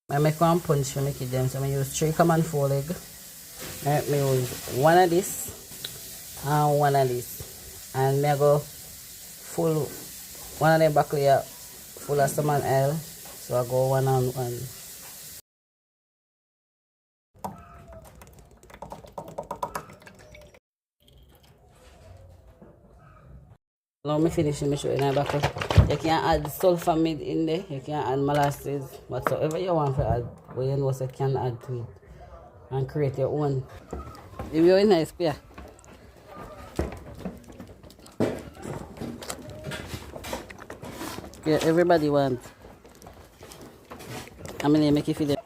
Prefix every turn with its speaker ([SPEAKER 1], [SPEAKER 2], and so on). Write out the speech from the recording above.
[SPEAKER 1] I make one punch to make it them. So I use 3 common 4 leg. I use one of this and one of this. And I go full one of them back here full of salmon oil. So I go one on one. Now me finish me show you in back. You can add sulfamide in there, you can add molasses, whatsoever you want to add, but you know so you can add to it and create your own. If you're in nice beer. Yeah, everybody wants. I'm gonna make it for them.